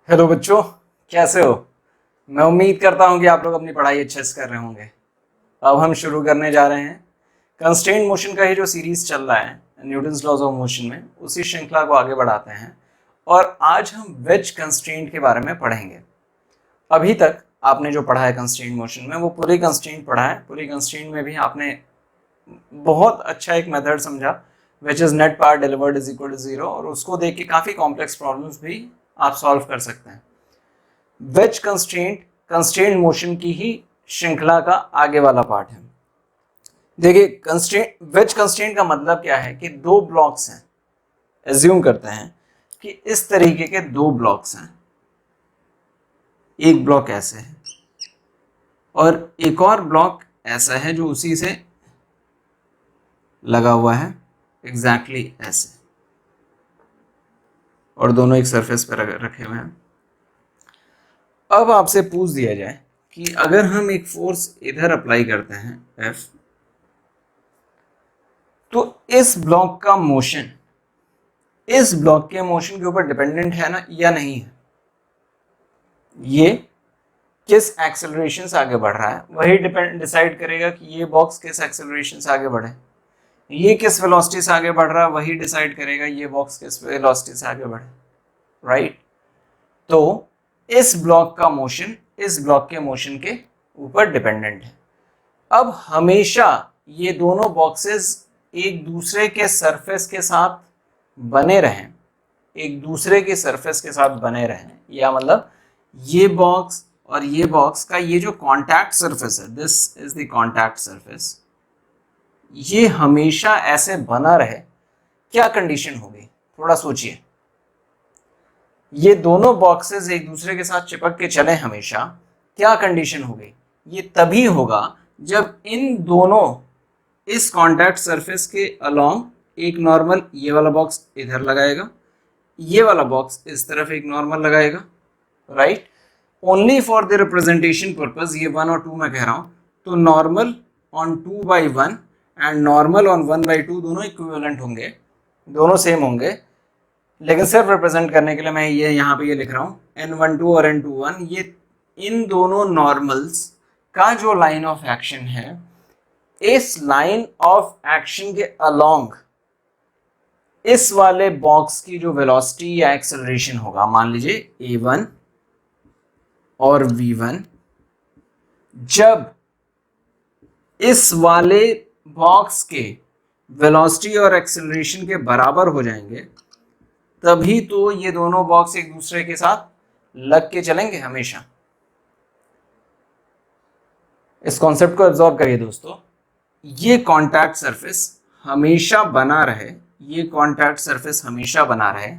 Hello बच्चों, कैसे हो। मैं उम्मीद करता हूं कि आप लोग अपनी पढ़ाई अच्छे से कर रहे होंगे। अब हम शुरू करने जा रहे हैं कंस्ट्रेंट मोशन का ही जो सीरीज चल रहा है न्यूटन्स लॉज ऑफ मोशन में, उसी श्रृंखला को आगे बढ़ाते हैं और आज हम वेज कंस्ट्रेंट के बारे में पढ़ेंगे। अभी तक आपने जो पढ़ा है कंस्ट्रेंट मोशन में वो पूरी कंस्ट्रेंट पढ़ा है। पूरी कंस्ट्रेंट में भी आपने बहुत अच्छा एक मेथड समझा which is net power delivered is equal to zero, और उसको देख के काफ़ी कॉम्प्लेक्स प्रॉब्लम्स भी आप सॉल्व कर सकते हैं। वेज कंस्ट्रेंट कंस्ट्रेंट मोशन की ही श्रृंखला का आगे वाला पार्ट है। देखिए, कंस्ट्रेंट वेज कंस्ट्रेंट का मतलब क्या है कि दो ब्लॉक्स हैं। एज्यूम करते हैं कि इस तरीके के दो ब्लॉक्स हैं, एक ब्लॉक ऐसे है और एक और ब्लॉक ऐसा है जो उसी से लगा हुआ है एग्जैक्टली ऐसे, और दोनों एक सरफेस पर रखे हुए हैं। अब आपसे पूछ दिया जाए कि अगर हम एक फोर्स इधर अप्लाई करते हैं F, तो इस ब्लॉक का मोशन इस ब्लॉक के मोशन के ऊपर डिपेंडेंट है ना या नहीं है। ये किस एक्सेलरेशन से आगे बढ़ रहा है वही डिसाइड करेगा कि ये बॉक्स किस एक्सेलरेशन से आगे बढ़े। ये किस वेलोसिटी से आगे बढ़ रहा है वही डिसाइड करेगा ये बॉक्स किस वेलोसिटी से आगे बढ़े। राइट। तो इस ब्लॉक का मोशन इस ब्लॉक के मोशन के ऊपर डिपेंडेंट है। अब हमेशा ये दोनों बॉक्सेस एक दूसरे के सरफेस के साथ बने रहें, एक दूसरे के सरफेस के साथ बने रहें, या मतलब ये बॉक्स और ये बॉक्स का ये जो कांटेक्ट सरफेस है, this is the contact surface, ये हमेशा ऐसे बना रहे। क्या कंडीशन होगी, थोड़ा सोचिए। ये दोनों बॉक्सेस एक दूसरे के साथ चिपक के चले हमेशा, क्या कंडीशन होगी। ये तभी होगा जब इन दोनों इस कांटेक्ट सरफेस के अलोंग एक नॉर्मल ये वाला बॉक्स इधर लगाएगा, ये वाला बॉक्स इस तरफ एक नॉर्मल लगाएगा। Right. Only for the representation purpose ये 1 और 2 में कह रहा हूं, तो normal on 2/1 and normal on 1/2 दोनों इक्विवेलेंट होंगे, दोनों सेम होंगे। लेकिन सिर्फ रिप्रेजेंट करने के लिए मैं ये यहाँ पे ये लिख रहा हूँ N12 और N21, ये इन दोनों नॉर्मल्स का जो लाइन ऑफ एक्शन है, इस लाइन ऑफ एक्शन के अलोंग इस वाले बॉक्स की जो वेलोसिटी या एक्सेलरेशन होगा, मान लीजिए A1 और V1, जब इस वाले बॉक्स के वेलोसिटी और एक्सेलरेशन के बराबर हो जाएंगे, तभी तो ये दोनों बॉक्स एक दूसरे के साथ लग के चलेंगे हमेशा। इस कॉन्सेप्ट को एब्जॉर्ब करिए दोस्तों। ये कांटेक्ट सरफेस हमेशा बना रहे, ये कांटेक्ट सरफेस हमेशा बना रहे।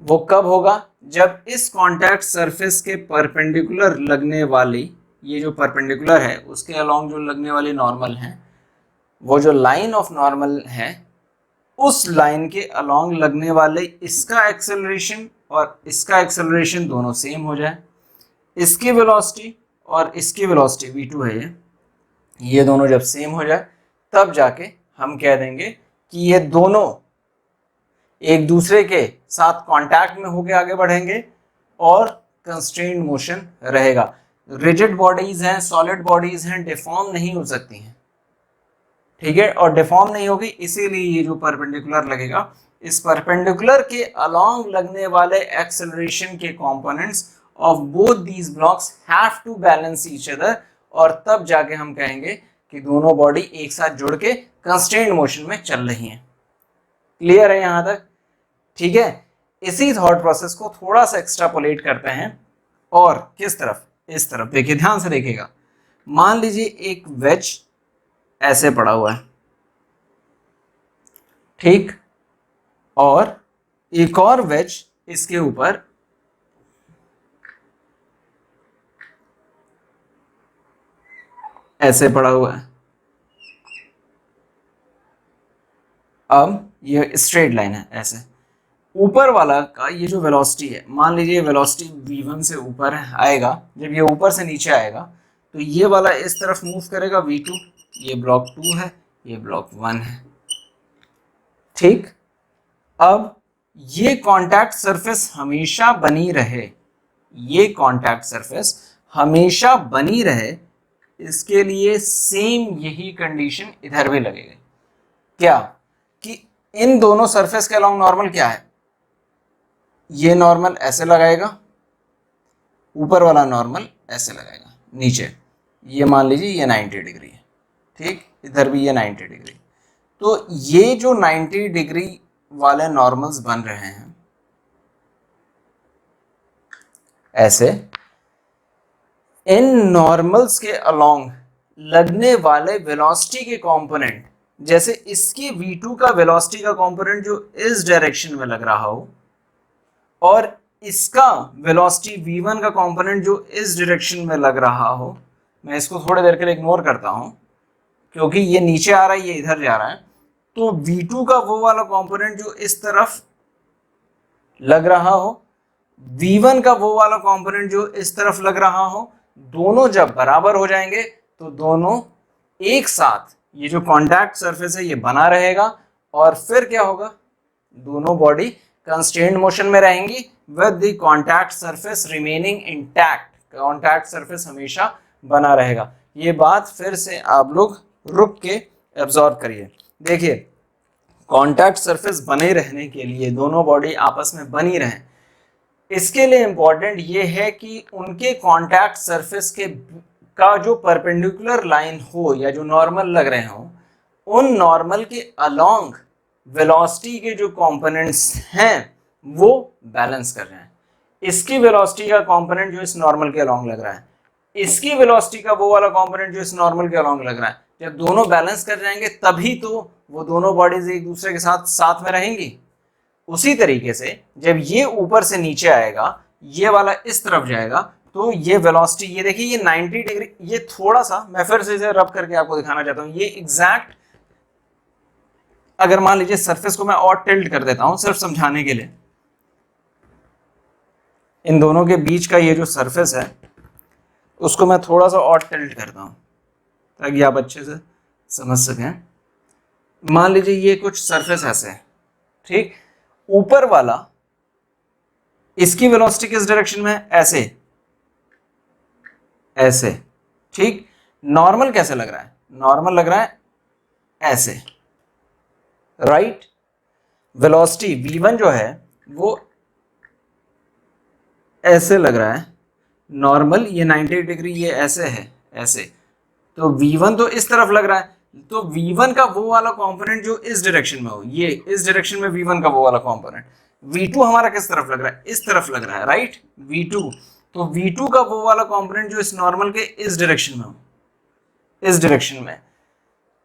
वो कब होगा, जब इस कांटेक्ट सरफेस के परपेंडिकुलर लगने वाली, ये जो परपेंडिकुलर है उसके अलोंग जो लगने वाली नॉर्मल है, वो जो लाइन ऑफ नॉर्मल है, उस लाइन के अलोंग लगने वाले इसका एक्सेलरेशन और इसका एक्सेलरेशन दोनों सेम हो जाए। इसकी वेलोसिटी और इसकी वेलोसिटी v2 है ये दोनों जब सेम हो जाए, तब जाके हम कह देंगे कि ये दोनों एक दूसरे के साथ कांटेक्ट में होके आगे बढ़ेंगे और कंस्ट्रेंट मोशन रहेगा। रिजिड बॉडीज हैं, सॉलिड बॉडीज हैं, डिफॉर्म नहीं हो सकती हैं। ठीक है, और डिफॉर्म नहीं होगी इसीलिए ये जो परपेंडिकुलर लगेगा, इस परपेंडिकुलर के अलोंग लगने वाले एक्सेलरेशन के components of both these blocks have to balance each other, और तब जाके हम कहेंगे कि दोनों बॉडी एक साथ जुड़ के कंस्ट्रेंट मोशन में चल रही हैं। क्लियर है यहां तक। ठीक है, इसी थॉट प्रोसेस को थोड़ा सा एक्स्ट्रापोलेट करते हैं, और किस तरफ, इस तरफ देखिए, ध्यान से देखिएगा। मान लीजिए एक वेज ऐसे पड़ा हुआ है, ठीक, और एक और वेज इसके ऊपर ऐसे पड़ा हुआ है। अब ये स्ट्रेट लाइन है ऐसे, ऊपर वाला का ये जो वेलोसिटी है, मान लीजिए वेलोसिटी v1 से ऊपर आएगा, जब ये ऊपर से नीचे आएगा तो ये वाला इस तरफ मूव करेगा v2, ये ब्लॉक 2 है, ये ब्लॉक 1 है। ठीक। अब ये कांटेक्ट सरफेस हमेशा बनी रहे, ये कांटेक्ट सरफेस हमेशा बनी रहे, इसके लिए सेम यही कंडीशन इधर भी लगेगी। क्या कि इन दोनों सरफेस के अलोंग नॉर्मल क्या है, ये नॉर्मल ऐसे लगाएगा, ऊपर वाला नॉर्मल ऐसे लगाएगा नीचे, ये मान लीजिए ये 90 डिग्री है, ठीक, इधर भी ये 90 डिग्री। तो ये जो 90 डिग्री वाले नॉर्मल्स बन रहे हैं ऐसे, इन नॉर्मल्स के अलोंग लगने वाले वेलोसिटी के कंपोनेंट, जैसे इसकी v2 का वेलोसिटी का कंपोनेंट जो इस डायरेक्शन में लग रहा हो और इसका वेलोसिटी v1 का कंपोनेंट जो इस डायरेक्शन में लग रहा हो, मैं इसको थोड़ी देर के लिए इग्नोर करता हूं क्योंकि ये नीचे आ रहा है, ये इधर जा रहा है। तो v2 का वो वाला कंपोनेंट जो इस तरफ लग रहा हो, v1 का वो वाला कंपोनेंट जो इस तरफ लग रहा हो, दोनों जब बराबर हो जाएंगे तो दोनों एक साथ, ये जो कांटेक्ट सरफेस है ये बना रहेगा और फिर क्या होगा, दोनों बॉडी कंस्ट्रेंट मोशन में रहेंगी with the contact surface remaining intact, contact surface हमेशा बना रहेगा। ये बात फिर से आप लोग रुक के एब्जॉर्ब करिए। देखिए, कांटेक्ट सरफेस बने रहने के लिए दोनों बॉडी आपस में बनी रहें, इसके लिए इंपॉर्टेंट ये है कि उनके कांटेक्ट सरफेस के का जो परपेंडिकुलर लाइन हो या जो नॉर्मल लग रहे हो, उन नॉर्मल के अलोंग वेलोसिटी के जो कंपोनेंट्स हैं वो बैलेंस कर रहे हैं। इसकी वेलोसिटी का कंपोनेंट जो इस नॉर्मल के अलोंग लग रहा है, इसकी वेलोसिटी का वो वाला कंपोनेंट जो इस नॉर्मल के अलोंग लग रहा है, जब दोनों बैलेंस कर जाएंगे तभी तो वो दोनों बॉडीज एक दूसरे के साथ साथ में रहेंगी। उसी तरीके से जब ये ऊपर से नीचे आएगा, ये वाला इस तरफ जाएगा, तो ये वेलोसिटी, ये देखिए ये 90 डिग्री, ये थोड़ा सा मैं फिर से इसे रब करके आपको दिखाना चाहता हूँ। ये एग्जैक्ट, अगर मान लीजिए सरफेस को मैं और टिल्ट कर देता हूं सिर्फ समझाने के लिए, इन दोनों के बीच का ये जो सरफेस है उसको मैं थोड़ा सा और टिल्ट करता हूं ताकि आप अच्छे से समझ सकें। मान लीजिए ये कुछ सरफेस ऐसे है, ठीक, ऊपर वाला इसकी वेलोसिटी किस डायरेक्शन में है, ऐसे ऐसे, ठीक। नॉर्मल कैसे लग रहा है, नॉर्मल लग रहा है ऐसे, राइट। वेलोसिटी v1 जो है वो ऐसे लग रहा है, नॉर्मल ये 90 डिग्री ये ऐसे है, ऐसे, तो v1 तो इस तरफ लग रहा है, तो v1 का वो वाला कंपोनेंट जो इस डायरेक्शन में हो, ये इस डायरेक्शन में v1 का वो वाला कंपोनेंट, v2 हमारा किस तरफ लग रहा है, इस तरफ लग रहा है, राइट, v2, तो v2 का वो वाला कंपोनेंट जो इस नॉर्मल के इस डायरेक्शन में हो, इस डायरेक्शन में,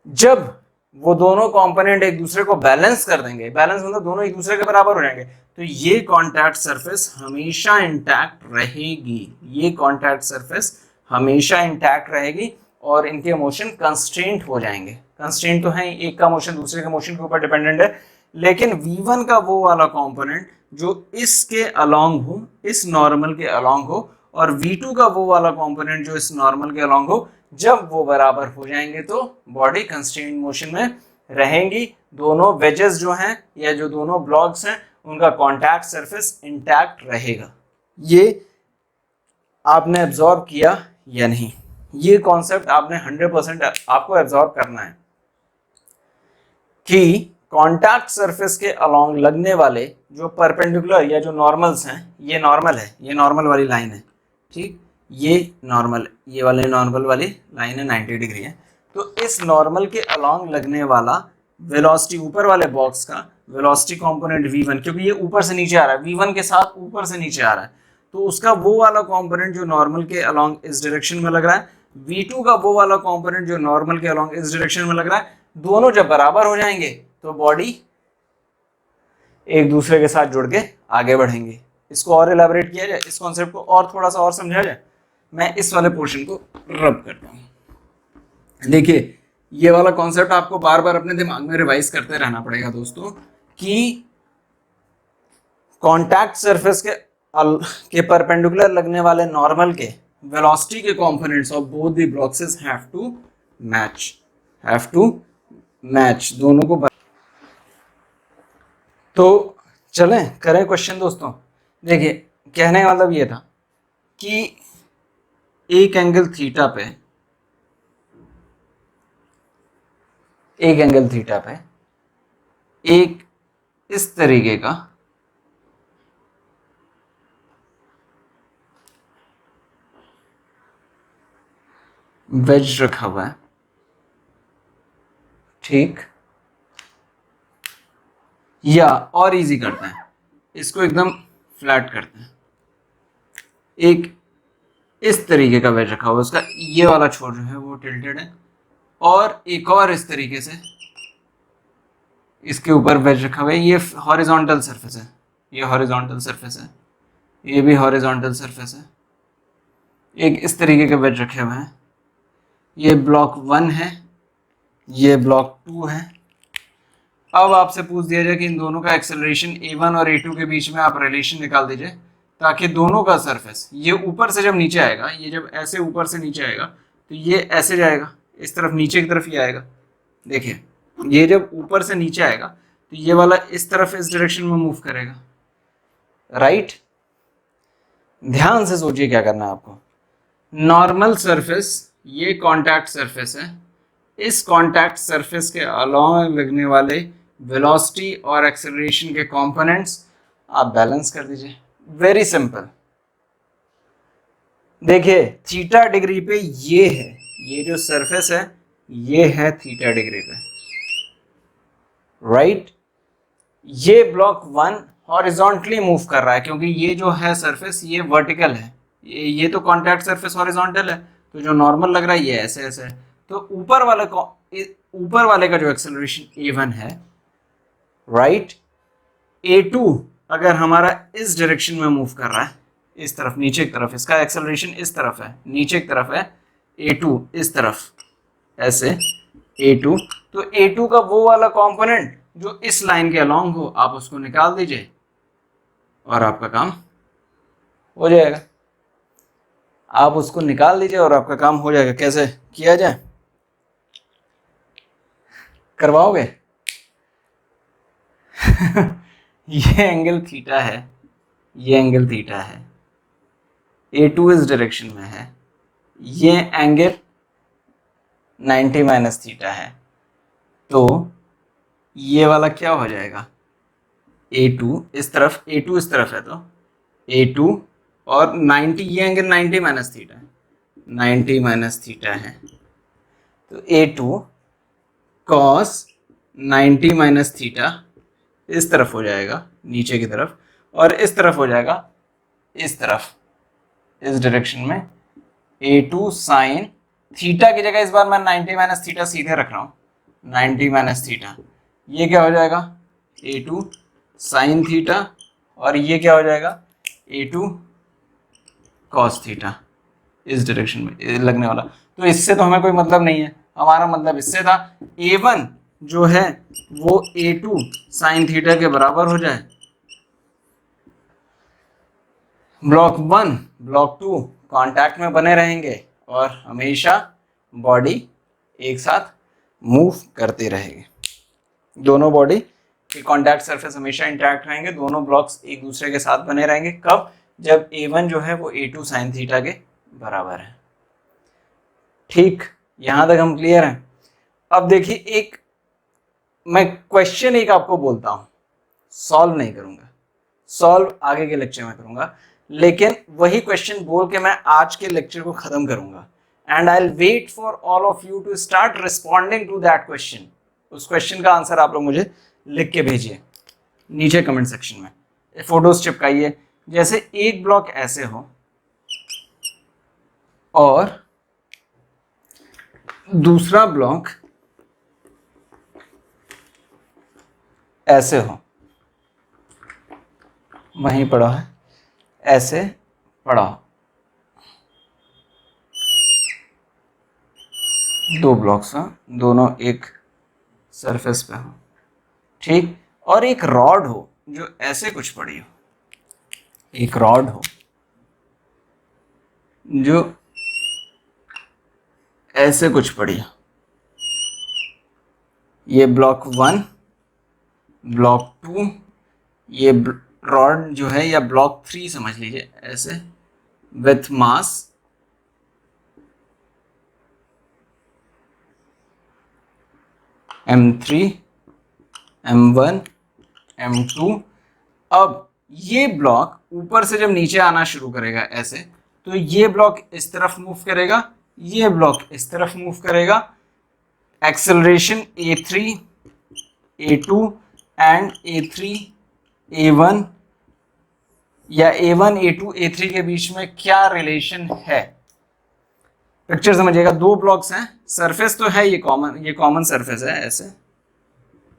जब वो दोनों कंपोनेंट एक दूसरे को बैलेंस कर देंगे, बैलेंस मतलब दोनों एक दूसरे के बराबर हो जाएंगे, तो ये कांटेक्ट सरफेस हमेशा इंटैक्ट रहेगी, ये कांटेक्ट सरफेस हमेशा इंटैक्ट रहेगी और इनके मोशन कंस्ट्रेंट हो जाएंगे। कंस्ट्रेंट तो है, एक का मोशन दूसरे के मोशन के ऊपर डिपेंडेंट है, लेकिन v1 का वो वाला कंपोनेंट जो इसके अलोंग हो, इस नॉर्मल के अलोंग हो, और v2 का वो वाला कंपोनेंट जो इस नॉर्मल के अलोंग हो, जब वो बराबर हो जाएंगे तो बॉडी कंस्ट्रेंट मोशन में रहेंगी। दोनों वेजेस जो हैं या जो दोनों ब्लॉक्स हैं उनका कांटेक्ट सरफेस इंटैक्ट रहेगा। ये आपने एब्जॉर्ब किया या नहीं, ये कॉन्सेप्ट आपने 100% आपको एब्जॉर्ब करना है कि कांटेक्ट सरफेस के अलोंग लगने वाले जो परपेंडिकुलर या जो नॉर्मल्स हैं, ये नॉर्मल है, ये नॉर्मल वाली लाइन है, ठीक, ये नॉर्मल, ये वाले नॉर्मल वाली लाइन है 90 डिग्री है, तो इस नॉर्मल के अलोंग लगने वाला वेलोसिटी, ऊपर वाले बॉक्स का वेलोसिटी कंपोनेंट v1, क्योंकि ये ऊपर से नीचे आ रहा है, v1 के साथ ऊपर से नीचे आ रहा है, तो उसका वो वाला कंपोनेंट जो नॉर्मल के अलोंग इस डायरेक्शन में लग रहा है, v2 का वो वाला कंपोनेंट जो नॉर्मल के अलोंग इस डायरेक्शन में लग रहा है, दोनों जब बराबर हो जाएंगे तो बॉडी एक दूसरे के साथ जुड़ के आगे बढ़ेंगे। इसको और इलैबोरेट किया जाए, इस कॉन्सेप्ट को और थोड़ा सा और समझा जाए, मैं इस वाले पोर्शन को रब करता हूं। देखिए, ये वाला कॉन्सेप्ट आपको बार बार अपने दिमाग में रिवाइज करते रहना पड़ेगा दोस्तों कि कांटेक्ट सरफेस के परपेंडिकुलर लगने वाले नॉर्मल के वेलोसिटी के components of both the blocks have to match, दोनों को। तो चलें करें क्वेश्चन दोस्तों। देखिए कहने का मतलब ये था कि एक एंगल थीटा पे एक इस तरीके का वेज रखा हुआ है, ठीक, या और इजी करते हैं, इसको एकदम फ्लैट करते हैं, एक इस तरीके का वेज रखा हुआ है, उसका ये वाला छोर जो है वो टिल्टेड है, और एक और इस तरीके से इसके ऊपर वेज रखा हुआ है, ये हॉरिजॉन्टल सरफेस है, ये हॉरिजॉन्टल सरफेस है, ये भी हॉरिजॉन्टल सरफेस है, एक इस तरीके के वेज रखे हुए हैं, ये ब्लॉक 1 है, ये ब्लॉक 2 है। अब आपसे पूछ दिया जाए कि इन दोनों का एक्सेलरेशन a1 और a2 के बीच में आप रिलेशन निकाल दीजिए, ताकि दोनों का सरफेस ये ऊपर से जब नीचे आएगा, ये जब ऐसे ऊपर से नीचे आएगा तो ये ऐसे जाएगा, इस तरफ नीचे की तरफ ही आएगा। देखिए ये जब ऊपर से नीचे आएगा तो ये वाला इस तरफ इस डायरेक्शन में मूव करेगा, राइट। ध्यान से सोचिए क्या करना है आपको। नॉर्मल सरफेस ये कॉन्टैक्ट सरफेस है, इस कॉन्टैक्ट सरफेस के अलॉन्ग लगने वाले वेलोसिटी और एक्सेलरेशन के कंपोनेंट्स आप बैलेंस कर दीजिए। Very simple. देखिए थीटा डिग्री पे ये है, ये जो सरफेस है ये है थीटा डिग्री पे, राइट। ये ब्लॉक 1 हॉरिजॉन्टली मूव कर रहा है, क्योंकि ये जो है सरफेस ये वर्टिकल है, ये तो कॉन्टैक्ट सरफेस हॉरिजॉन्टल है, तो जो नॉर्मल लग रहा है ये ऐसे ऐसे है। तो ऊपर वाले का जो एक्सेलरेशन a1 है, राइट, a2 अगर हमारा इस डायरेक्शन में मूव कर रहा है, इस तरफ नीचे की तरफ, इसका एक्सेलरेशन इस तरफ है, नीचे की तरफ है, a2 इस तरफ ऐसे a2, तो a2 का वो वाला कंपोनेंट जो इस लाइन के अलोंग हो आप उसको निकाल दीजिए और आपका काम हो जाएगा। आप उसको निकाल दीजिए और आपका काम हो जाएगा। कैसे किया जाए, करवाओगे? ये एंगल थीटा है, ये एंगल थीटा है, a2 इस डायरेक्शन में है, ये एंगल 90 माइनस थीटा है, तो ये वाला क्या हो जाएगा, a2 इस तरफ, a2 इस तरफ है, तो a2 और 90, ये एंगल 90 माइनस थीटा है, 90 माइनस थीटा है, तो a2 cos 90 माइनस थीटा इस तरफ हो जाएगा नीचे की तरफ, और इस तरफ हो जाएगा इस तरफ, इस डायरेक्शन में a2 साइन थीटा की जगह इस बार मैं 90 माइनस थीटा सीधे रख रहा हूँ, 90 माइनस थीटा, ये क्या हो जाएगा a2 साइन थीटा, और ये क्या हो जाएगा a2 कॉस थीटा इस डायरेक्शन में लगने वाला। तो इससे तो हमें कोई मतलब नहीं है, हमारा मतलब इससे था a1 जो है वो a2 साइन थीटा के बराबर हो जाए, ब्लॉक 1 ब्लॉक 2 कांटेक्ट में बने रहेंगे और हमेशा बॉडी एक साथ मूव करती रहेगी, दोनों बॉडी के कांटेक्ट सरफेस हमेशा इंटैक्ट रहेंगे, दोनों ब्लॉक्स एक दूसरे के साथ बने रहेंगे। कब? जब a1 जो है वो a2 साइन थीटा के बराबर है। ठीक, यहां तक हम क्लियर हैं। अब देखिए एक मैं क्वेश्चन एक आपको बोलता हूं, सॉल्व नहीं करूंगा, सॉल्व आगे के लेक्चर में करूंगा, लेकिन वही क्वेश्चन बोल के मैं आज के लेक्चर को खत्म करूंगा, and I will wait for all of you to start responding to that question. उस क्वेश्चन का आंसर आप लोग मुझे लिख के भेजिए नीचे कमेंट सेक्शन में, फोटोज चिपकाइए। जैसे एक ब्लॉक ऐसे हो और दूसरा ब्लॉक ऐसे हो, वहीं पड़ा है, ऐसे पड़ा हो, दो ब्लॉक्स हैं, दोनों एक सरफेस पे हो, ठीक, और एक रॉड हो जो ऐसे कुछ पड़ी हो, एक रॉड हो जो ऐसे कुछ पड़ी हो, ये ब्लॉक 1 ब्लॉक 2, ये रॉड जो है या ब्लॉक 3 समझ लीजिए ऐसे, with mass M3, M1, M2। अब ये ब्लॉक ऊपर से जब नीचे आना शुरू करेगा ऐसे, तो ये ब्लॉक इस तरफ मूव करेगा, ये ब्लॉक इस तरफ मूव करेगा। Acceleration A3, A2 and A3, A1 या A1, A2, A3 के बीच में क्या रिलेशन है? पिक्चर समझिएगा, दो ब्लॉक्स हैं, सरफेस तो है ये कॉमन सरफेस है ऐसे,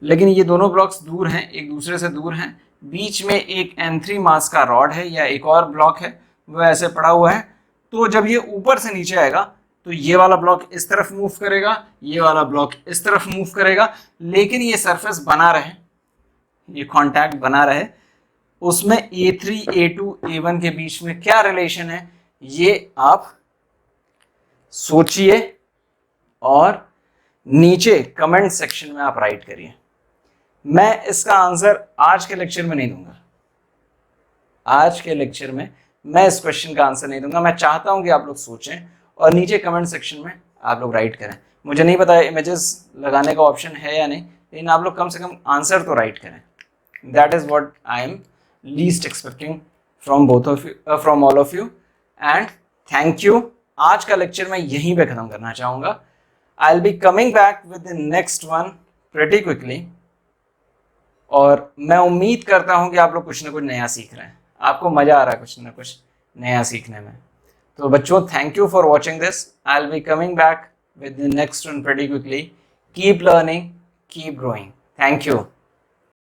लेकिन ये दोनों ब्लॉक्स दूर हैं, एक दूसरे से दूर हैं। बीच में एक M3 मास का रॉड है या एक और ब्लॉक है, वो ऐसे पड़ा हुआ है। तो जब ये ऊपर से नीचे आएगा तो ये वाला ब्लॉक इस तरफ मूव करेगा, ये वाला ब्लॉक इस तरफ मूव करेगा, लेकिन ये सरफेस बना रहे, ये कांटेक्ट बना रहे। उसमें A3, A2, A1 के बीच में क्या रिलेशन है, ये आप सोचिए और नीचे कमेंट सेक्शन में आप राइट करिए। मैं इसका आंसर आज के लेक्चर में नहीं दूंगा, आज के लेक्चर में मैं इस क्वेश्चन का आंसर नहीं दूंगा। मैं चाहता हूं कि आप लोग सोचें और नीचे कमेंट सेक्शन में आप लोग राइट करें। मुझे नहीं पता इमेजेस लगाने का ऑप्शन है या नहीं, लेकिन आप लोग कम से कम आंसर तो राइट करें। That is what I am least expecting from both of you, from all of you, and thank you. आज का लेक्चर मैं यहीं पे खत्म करना चाहूंगा। I will be coming back with the next one pretty quickly, और मैं उम्मीद करता हूं कि आप लोग कुछ ना कुछ नया सीख रहे हैं, आपको मजा आ रहा है कुछ ना कुछ नया सीखने में। तो बच्चों, thank you for watching this. I will be coming back with the next one pretty quickly. Keep learning, keep growing. Thank you.